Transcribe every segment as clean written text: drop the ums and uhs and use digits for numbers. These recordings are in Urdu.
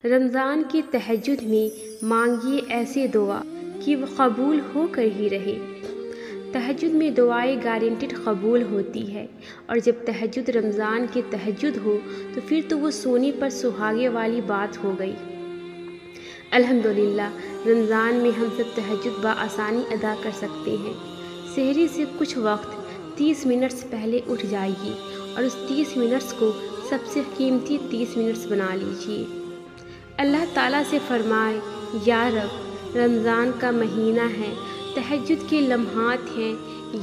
رمضان کی تہجد میں مانگیے ایسے دعا کہ وہ قبول ہو کر ہی رہے۔ تہجد میں دعائیں گارنٹیڈ قبول ہوتی ہے، اور جب تہجد رمضان کی تہجد ہو تو پھر تو وہ سونے پر سہاگے والی بات ہو گئی۔ الحمدللہ رمضان میں ہم سب تہجد بآسانی ادا کر سکتے ہیں۔ سحری سے کچھ وقت 30 منٹس پہلے اٹھ جائیے اور اس 30 منٹس کو سب سے قیمتی 30 منٹس بنا لیجیے۔ اللہ تعالیٰ سے فرمائے، یا رب رمضان کا مہینہ ہے، تہجد کے لمحات ہیں،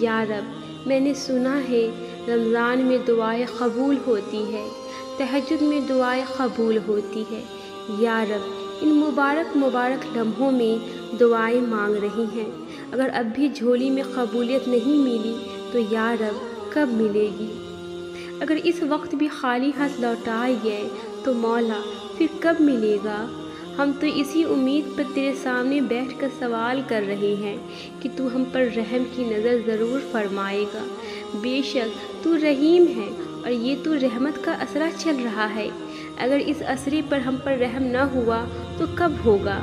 یا رب میں نے سنا ہے رمضان میں دعائیں قبول ہوتی ہے، تہجد میں دعائیں قبول ہوتی ہے۔ یا رب ان مبارک لمحوں میں دعائیں مانگ رہی ہیں، اگر اب بھی جھولی میں قبولیت نہیں ملی تو یا رب کب ملے گی؟ اگر اس وقت بھی خالی ہاتھ لوٹائے گئے تو مولا پھر کب ملے گا؟ ہم تو اسی امید پر تیرے سامنے بیٹھ کر سوال کر رہے ہیں کہ تو ہم پر رحم کی نظر ضرور فرمائے گا۔ بے شک تو رحیم ہے اور یہ تو رحمت کا اثرہ چل رہا ہے، اگر اس اثرے پر ہم پر رحم نہ ہوا تو کب ہوگا؟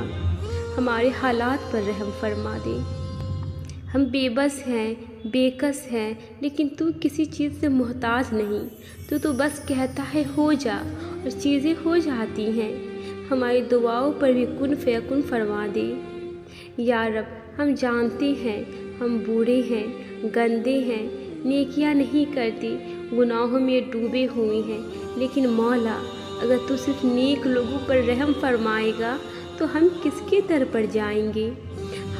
ہمارے حالات پر رحم فرما دے۔ ہم بے بس ہیں، بے کس ہیں، لیکن تو کسی چیز سے محتاج نہیں، تو بس کہتا ہے ہو جا اور چیزیں ہو جاتی ہیں۔ ہماری دعاؤں پر بھی کن فیکن فرما دے۔ یا رب ہم جانتے ہیں ہم بوڑھے ہیں، گندے ہیں، نیکیاں نہیں کرتے، گناہوں میں ڈوبے ہوئے ہیں، لیکن مولا اگر تو صرف نیک لوگوں پر رحم فرمائے گا تو ہم کس کے در پر جائیں گے؟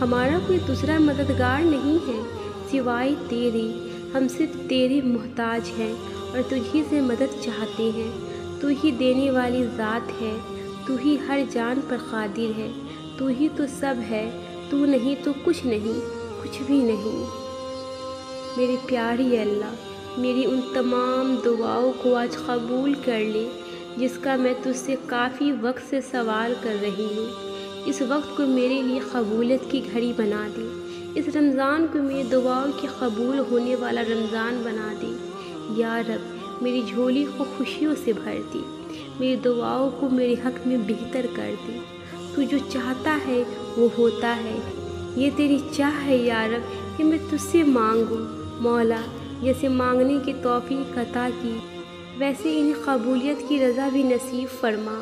ہمارا کوئی دوسرا مددگار نہیں ہے سوائے تیری، ہم صرف تیرے محتاج ہیں اور تجھی سے مدد چاہتے ہیں۔ تو ہی دینے والی ذات ہے، تو ہی ہر جان پر قادر ہے، تو ہی تو سب ہے، تو نہیں تو کچھ نہیں، کچھ بھی نہیں۔ میرے پیارے اللہ، میری ان تمام دعاؤں کو آج قبول کر لے جس کا میں تجھ سے کافی وقت سے سوال کر رہی ہوں۔ اس وقت کو میرے لیے قبولیت کی گھڑی بنا دے، اس رمضان کو میری دعاؤں کے قبول ہونے والا رمضان بنا دے۔ یا رب میری جھولی کو خوشیوں سے بھر دے، میری دعاؤں کو میرے حق میں بہتر کر دے۔ تو جو چاہتا ہے وہ ہوتا ہے، یہ تیری چاہ ہے یا رب کہ میں تجھ سے مانگوں۔ مولا جیسے مانگنے کی توفیق عطا کی، ویسے انہیں قبولیت کی رضا بھی نصیب فرما۔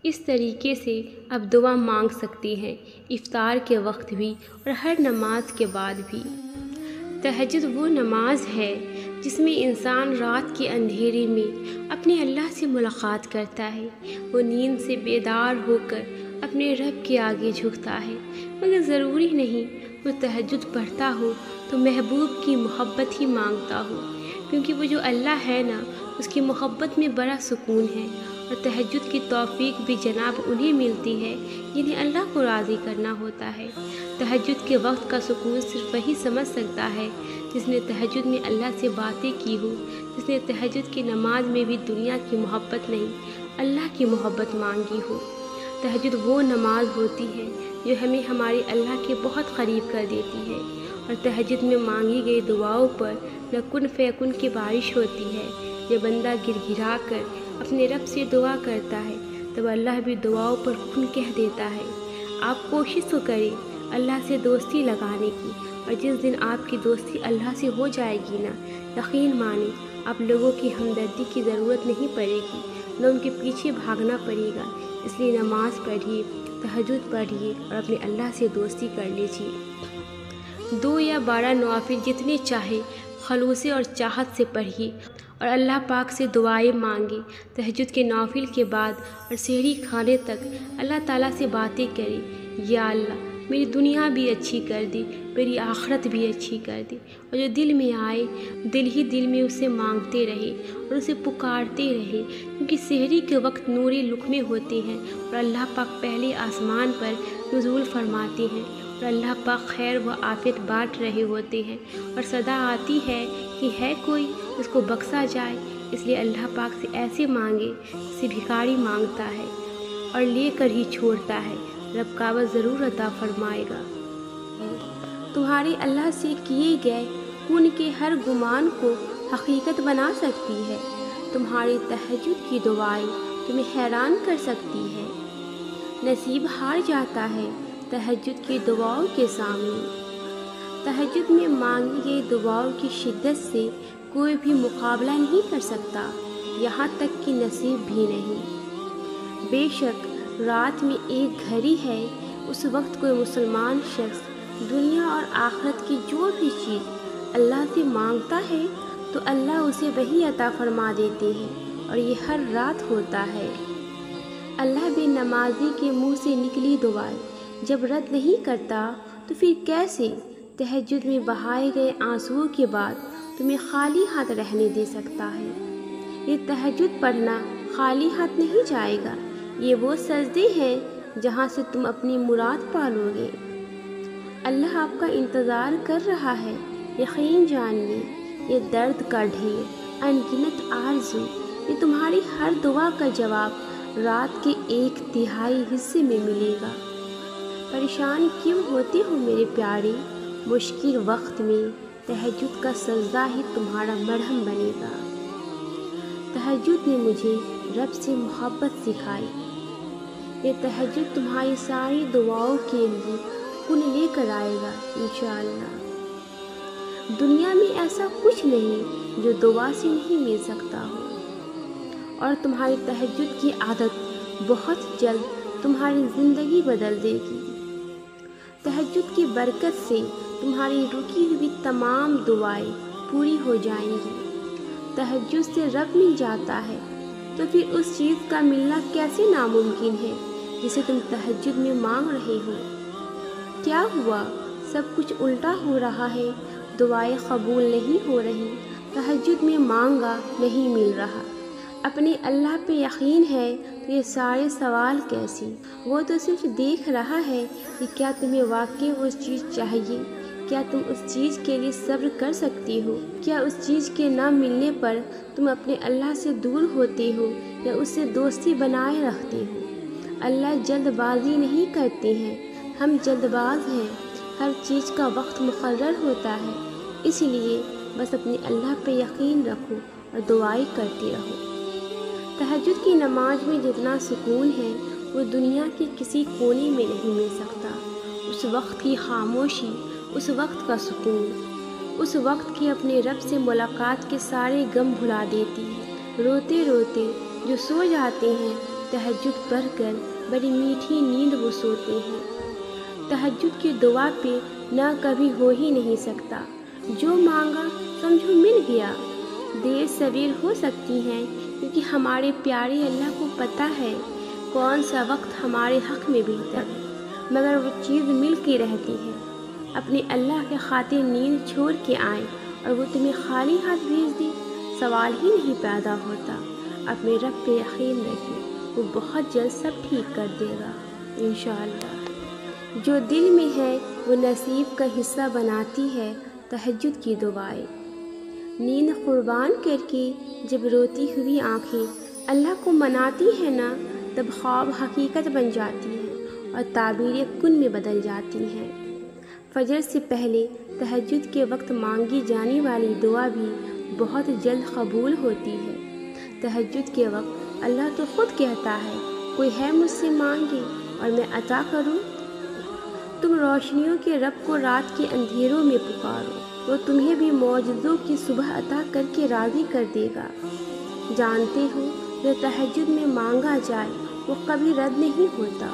اس طریقے سے اب دعا مانگ سکتے ہیں، افطار کے وقت بھی اور ہر نماز کے بعد بھی۔ تہجد وہ نماز ہے جس میں انسان رات کے اندھیرے میں اپنے اللہ سے ملاقات کرتا ہے، وہ نیند سے بیدار ہو کر اپنے رب کے آگے جھکتا ہے، مگر ضروری نہیں وہ تہجد پڑھتا ہو تو محبوب کی محبت ہی مانگتا ہو، کیونکہ وہ جو اللہ ہے نا، اس کی محبت میں بڑا سکون ہے، اور تہجد کی توفیق بھی جناب انہیں ملتی ہے جنہیں اللہ کو راضی کرنا ہوتا ہے۔ تہجد کے وقت کا سکون صرف وہی سمجھ سکتا ہے جس نے تہجد میں اللہ سے باتیں کی ہو، جس نے تہجد کی نماز میں بھی دنیا کی محبت نہیں، اللہ کی محبت مانگی ہو۔ تہجد وہ نماز ہوتی ہے جو ہمیں ہمارے اللہ کے بہت قریب کر دیتی ہے، اور تہجد میں مانگی گئی دعاؤں پر نہ کن فیکن کی بارش ہوتی ہے۔ جب بندہ گر گرا کر اپنے رب سے دعا کرتا ہے تب اللہ بھی دعاؤں پر کن کہہ دیتا ہے۔ آپ کوشش تو کریں اللہ سے دوستی لگانے کی، اور جس دن آپ کی دوستی اللہ سے ہو جائے گی نا، یقین مانیں آپ لوگوں کی ہمدردی کی ضرورت نہیں پڑے گی، نہ ان کے پیچھے بھاگنا پڑے گا۔ اس لیے نماز پڑھیے، تہجد پڑھیے اور اپنے اللہ سے دوستی کر لیجیے۔ 2 یا 12 نوافل جتنے چاہے خلوص اور چاہت سے پڑھیے، اور اللہ پاک سے دعائیں مانگے۔ تہجد کے نوافل کے بعد اور سحری کھانے تک اللہ تعالیٰ سے باتیں کریں، یا اللہ میری دنیا بھی اچھی کر دے، میری آخرت بھی اچھی کر دے، اور جو دل میں آئے دل ہی دل میں اسے مانگتے رہے اور اسے پکارتے رہے، کیونکہ سحری کے وقت نوری لقمے ہوتے ہیں اور اللہ پاک پہلے آسمان پر نزول فرماتے ہیں، اور اللہ پاک خیر و عافیت بانٹ رہے ہوتے ہیں، اور صدا آتی ہے کہ ہے کوئی اس کو بخشا جائے۔ اس لیے اللہ پاک سے ایسے مانگے جسے بھکاری مانگتا ہے اور لے کر ہی چھوڑتا ہے، رب کعبہ ضرور عطا فرمائے گا۔ تمہارے اللہ سے کیے گئے کن کے ہر گمان کو حقیقت بنا سکتی ہے۔ تمہاری تہجد کی دعائیں تمہیں حیران کر سکتی ہے۔ نصیب ہار جاتا ہے تہجد کی دعاؤں کے سامنے۔ تہجد میں مانگی گئی دعاؤں کی شدت سے کوئی بھی مقابلہ نہیں کر سکتا، یہاں تک کہ نصیب بھی نہیں۔ بے شک رات میں ایک گھڑی ہے، اس وقت کوئی مسلمان شخص دنیا اور آخرت کی جو بھی چیز اللہ سے مانگتا ہے تو اللہ اسے وہی عطا فرما دیتے ہیں، اور یہ ہر رات ہوتا ہے۔ اللہ بے نمازی کے منہ سے نکلی دعائیں جب رد نہیں کرتا تو پھر کیسے تہجد میں بہائے گئے آنسوؤں کے بعد تمہیں خالی ہاتھ رہنے دے سکتا ہے؟ یہ تہجد پڑھنا خالی ہاتھ نہیں جائے گا، یہ وہ سجدے ہیں جہاں سے تم اپنی مراد پالو گے۔ اللہ آپ کا انتظار کر رہا ہے، یقین جانیے یہ درد کا ڈھیر، ان گنت آرزو، یہ تمہاری ہر دعا کا جواب رات کے 1/3 حصے میں ملے گا۔ پریشان کیوں ہوتے ہو میرے پیارے؟ مشکل وقت میں تہجد کا سجدہ ہی تمہارا مرہم بنے گا۔ تہجد نے مجھے رب سے محبت سکھائی، یہ تہجد تمہاری ساری دعاؤں کے لیے کن لے کر آئے گا انشاءاللہ۔ دنیا میں ایسا کچھ نہیں جو دعا سے نہیں مل سکتا ہو، اور تمہاری تہجد کی عادت بہت جلد تمہاری زندگی بدل دے گی۔ تہجد کی برکت سے تمہاری رکی ہوئی تمام دعائیں پوری ہو جائیں گی۔ تہجد سے رب مل جاتا ہے تو پھر اس چیز کا ملنا کیسے ناممکن ہے جسے تم تہجد میں مانگ رہے ہو؟ کیا ہوا؟ سب کچھ الٹا ہو رہا ہے، دعائیں قبول نہیں ہو رہی، تہجد میں مانگا نہیں مل رہا۔ اپنے اللہ پہ یقین ہے تو یہ سارے سوال کیسے؟ وہ تو صرف دیکھ رہا ہے کہ کیا تمہیں واقعی وہ چیز چاہیے، کیا تم اس چیز کے لیے صبر کر سکتی ہو، کیا اس چیز کے نہ ملنے پر تم اپنے اللہ سے دور ہوتے ہو یا اس سے دوستی بنائے رکھتے ہو۔ اللہ جلد بازی نہیں کرتے ہیں، ہم جلد باز ہیں، ہر چیز کا وقت مقرر ہوتا ہے، اس لیے بس اپنے اللہ پہ یقین رکھو اور دعائیں کرتے رہو۔ تہجد کی نماز میں جتنا سکون ہے وہ دنیا کے کسی کونے میں نہیں مل سکتا۔ اس وقت کی خاموشی، اس وقت کا سکون، اس وقت کی اپنے رب سے ملاقات کے سارے غم بھلا دیتی ہے۔ روتے روتے جو سو جاتے ہیں تہجد پڑھ کر بڑی میٹھی نیند وہ سوتے ہیں۔ تہجد کی دعا پہ نہ کبھی ہو ہی نہیں سکتا، جو مانگا سمجھو مل گیا۔ دیر سویر ہو سکتی ہیں کیونکہ ہمارے پیارے اللہ کو پتہ ہے کون سا وقت ہمارے حق میں بہتر ہے، مگر وہ چیز مل کے رہتی ہے۔ اپنے اللہ کے خاطر نیند چھوڑ کے آئیں اور وہ تمہیں خالی ہاتھ بھیج دے، سوال ہی نہیں پیدا ہوتا۔ اپنے رب پہ یقین رکھیں، وہ بہت جلد سب ٹھیک کر دے گا انشاءاللہ۔ جو دل میں ہے وہ نصیب کا حصہ بناتی ہے تہجد کی دعائیں۔ نیند قربان کر کے جب روتی ہوئی آنکھیں اللہ کو مناتی ہیں نا، تب خواب حقیقت بن جاتی ہیں اور تعبیر کن میں بدل جاتی ہیں۔ فجر سے پہلے تہجد کے وقت مانگی جانے والی دعا بھی بہت جلد قبول ہوتی ہے۔ تہجد کے وقت اللہ تو خود کہتا ہے، کوئی ہے مجھ سے مانگے اور میں عطا کروں۔ تم روشنیوں کے رب کو رات کے اندھیروں میں پکارو، وہ تمہیں بھی معجزوں کی صبح عطا کر کے راضی کر دے گا۔ جانتے ہو جو تہجد میں مانگا جائے وہ کبھی رد نہیں ہوتا،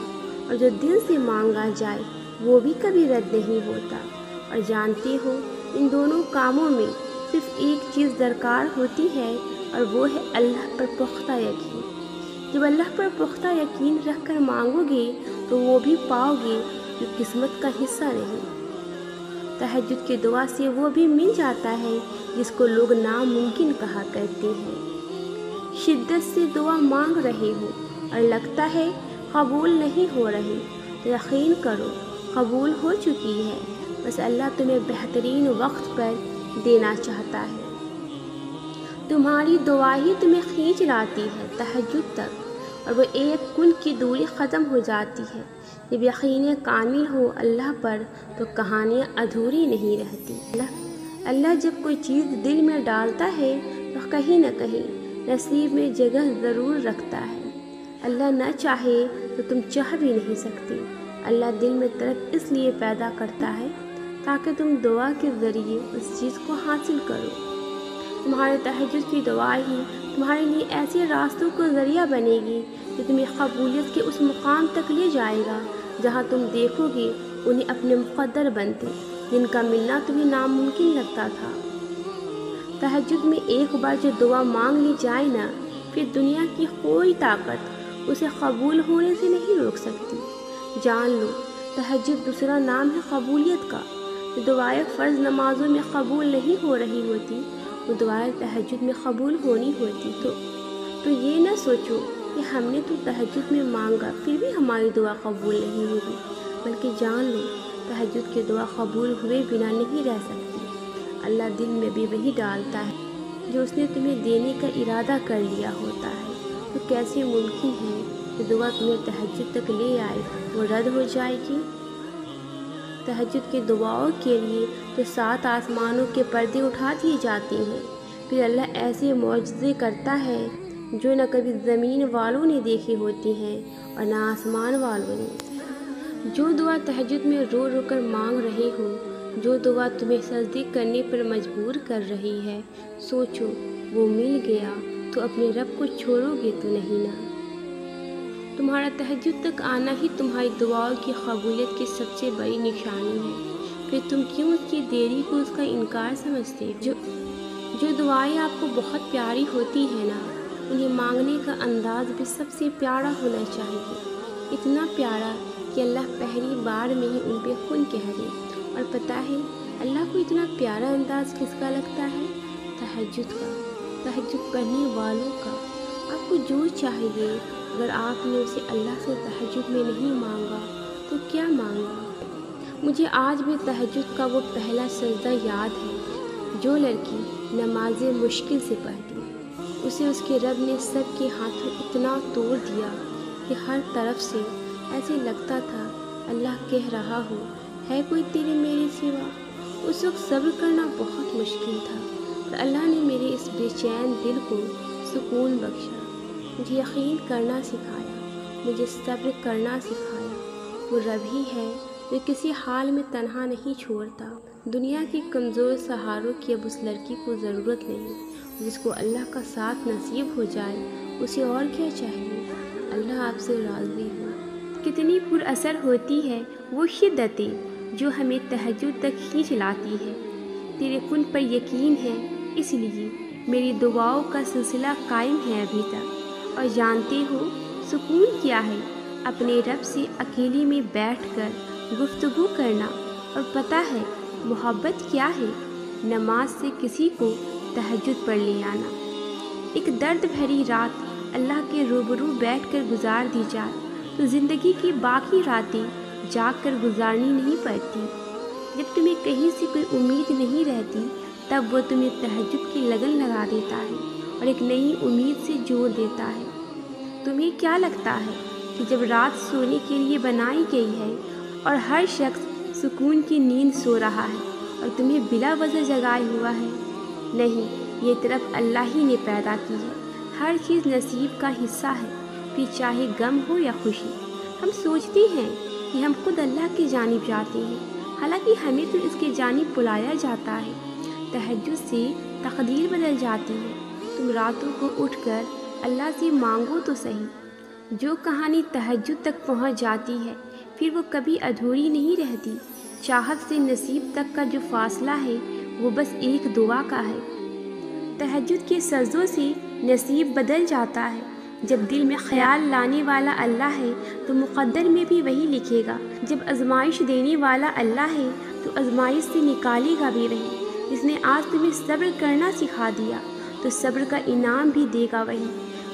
اور جو دل سے مانگا جائے وہ بھی کبھی رد نہیں ہوتا۔ اور جانتے ہو ان دونوں کاموں میں صرف ایک چیز درکار ہوتی ہے، اور وہ ہے اللہ پر پختہ یقین۔ جب اللہ پر پختہ یقین رکھ کر مانگو گے تو وہ بھی پاؤ گے جو قسمت کا حصہ نہیں۔ تہجد کی دعا سے وہ بھی مل جاتا ہے جس کو لوگ ناممکن کہا کرتے ہیں۔ شدت سے دعا مانگ رہے ہو اور لگتا ہے قبول نہیں ہو رہی تو یقین کرو قبول ہو چکی ہے، بس اللہ تمہیں بہترین وقت پر دینا چاہتا ہے۔ تمہاری دعا ہی تمہیں کھینچ لاتی ہے تہجد تک، اور وہ ایک کن کی دوری ختم ہو جاتی ہے۔ جب یقین کامل ہو اللہ پر تو کہانیاں ادھوری نہیں رہتی۔ اللہ جب کوئی چیز دل میں ڈالتا ہے تو کہیں نہ کہیں نصیب میں جگہ ضرور رکھتا ہے۔ اللہ نہ چاہے تو تم چاہ بھی نہیں سکتے۔ اللہ دل میں طلب اس لیے پیدا کرتا ہے تاکہ تم دعا کے ذریعے اس چیز کو حاصل کرو۔ تمہارے تہجد کی دعا ہی تمہارے لیے ایسے راستوں کا ذریعہ بنے گی جو تمہیں قبولیت کے اس مقام تک لے جائے گا جہاں تم دیکھو گے انہیں اپنے مقدر بنتے جن کا ملنا تمہیں ناممکن لگتا تھا۔ تہجد میں ایک بار جو دعا مانگ لی جائے نا، پھر دنیا کی کوئی طاقت اسے قبول ہونے سے نہیں روک سکتی۔ جان لو، تہجد دوسرا نام ہے قبولیت کا۔ جو دعائیں فرض نمازوں میں قبول نہیں ہو رہی ہوتی وہ دعائیں تہجد میں قبول ہونی ہوتی۔ تو یہ نہ سوچو کہ ہم نے تو تہجد میں مانگا پھر بھی ہماری دعا قبول نہیں ہوگی، بلکہ جان لو تہجد کی دعا قبول ہوئے بنا نہیں رہ سکتی۔ اللہ دل میں بھی وہی ڈالتا ہے جو اس نے تمہیں دینے کا ارادہ کر لیا ہوتا ہے۔ تو کیسے ممکن ہے کہ دعا تمہیں تہجد تک لے آئے وہ رد ہو جائے گی؟ تہجد کی دعاؤں کے لیے تو 7 آسمانوں کے پردے اٹھا دیے جاتے ہیں۔ پھر اللہ ایسے معجزے کرتا ہے جو نہ کبھی زمین والوں نے دیکھے ہوتے ہیں اور نہ آسمان والوں نے۔ جو دعا تہجد میں رو رو کر مانگ رہے ہو، جو دعا تمہیں سجدے کرنے پر مجبور کر رہی ہے، سوچو وہ مل گیا تو اپنے رب کو چھوڑو گے تو نہیں نا۔ تمہارا تہجد تک آنا ہی تمہاری دعاؤں کی قبولیت کی سب سے بڑی نشانی ہے، پھر تم کیوں اس کی دیری کو اس کا انکار سمجھتے ہو؟ جو دعائیں آپ کو بہت پیاری ہوتی ہیں نا، انہیں مانگنے کا انداز بھی سب سے پیارا ہونا چاہیے، اتنا پیارا کہ اللہ پہلی بار میں ہی ان پہ کن کہہ دے۔ اور پتہ ہے اللہ کو اتنا پیارا انداز کس کا لگتا ہے؟ تہجد کا، تہجد پڑھنے والوں کا۔ آپ کو جو چاہیے، اگر آپ نے اسے اللہ سے تہجد میں نہیں مانگا تو کیا مانگا؟ مجھے آج بھی تہجد کا وہ پہلا سجدہ یاد ہے جو لڑکی نماز مشکل سے پڑھتی، اسے اس کے رب نے سب کے ہاتھوں اتنا توڑ دیا کہ ہر طرف سے ایسے لگتا تھا اللہ کہہ رہا ہو، ہے کوئی تیرے میرے سوا؟ اس وقت صبر کرنا بہت مشکل تھا، اور اللہ نے میرے اس بے چین دل کو سکون بخشا، مجھے یقین کرنا سکھایا، مجھے صبر کرنا سکھایا۔ وہ رب ہی ہے جو کسی حال میں تنہا نہیں چھوڑتا۔ دنیا کے کمزور سہاروں کی اب اس لڑکی کو ضرورت نہیں، جس کو اللہ کا ساتھ نصیب ہو جائے اسے اور کیا چاہیے؟ اللہ آپ سے راضی ہو۔ کتنی پر اثر ہوتی ہے وہ شدتیں جو ہمیں تہجد تک کھینچ لاتی ہے۔ تیرے کن پر یقین ہے، اس لیے میری دعاؤں کا سلسلہ قائم ہے ابھی تک۔ اور جانتے ہو سکون کیا ہے؟ اپنے رب سے اکیلے میں بیٹھ کر گفتگو کرنا۔ اور پتہ ہے محبت کیا ہے؟ نماز سے کسی کو تہجد پر لے آنا۔ ایک درد بھری رات اللہ کے روبرو بیٹھ کر گزار دی جائے تو زندگی کی باقی راتیں جاگ کر گزارنی نہیں پڑتی۔ جب تمہیں کہیں سے کوئی امید نہیں رہتی تب وہ تمہیں تہجد کی لگن لگا دیتا ہے اور ایک نئی امید سے جوڑ دیتا ہے۔ تمہیں کیا لگتا ہے کہ جب رات سونے کے لیے بنائی گئی ہے اور ہر شخص سکون کی نیند سو رہا ہے اور تمہیں بلا وجہ جگائے ہوا ہے؟ نہیں، یہ طرف اللہ ہی نے پیدا کی ہے۔ ہر چیز نصیب کا حصہ ہے، پھر چاہے غم ہو یا خوشی۔ ہم سوچتے ہیں کہ ہم خود اللہ کی جانب جاتے ہیں، حالانکہ ہمیں تو اس کی جانب بلایا جاتا ہے۔ تہجد سے تقدیر بدل جاتی ہے۔ تم راتوں کو اٹھ کر اللہ سے مانگو تو صحیح۔ جو کہانی تہجد تک پہنچ جاتی ہے پھر وہ کبھی ادھوری نہیں رہتی۔ چاہت سے نصیب تک کا جو فاصلہ ہے وہ بس ایک دعا کا ہے۔ تہجد کے سجدوں سے نصیب بدل جاتا ہے۔ جب دل میں خیال لانے والا اللہ ہے تو مقدر میں بھی وہی لکھے گا۔ جب آزمائش دینے والا اللہ ہے تو آزمائش سے نکالے گا بھی وہی۔ جس نے آج تمہیں صبر کرنا سکھا دیا تو صبر کا انعام بھی دے گا وہی۔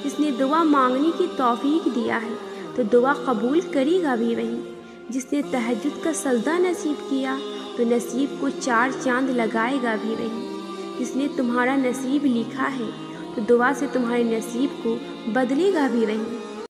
جس نے دعا مانگنے کی توفیق دیا ہے تو دعا قبول کرے گا بھی وہی۔ جس نے تہجد کا سجدہ نصیب کیا تو نصیب کو 4 چاند لگائے گا بھی وہی۔ جس نے تمہارا نصیب لکھا ہے تو دعا سے تمہارے نصیب کو بدلے گا بھی وہی۔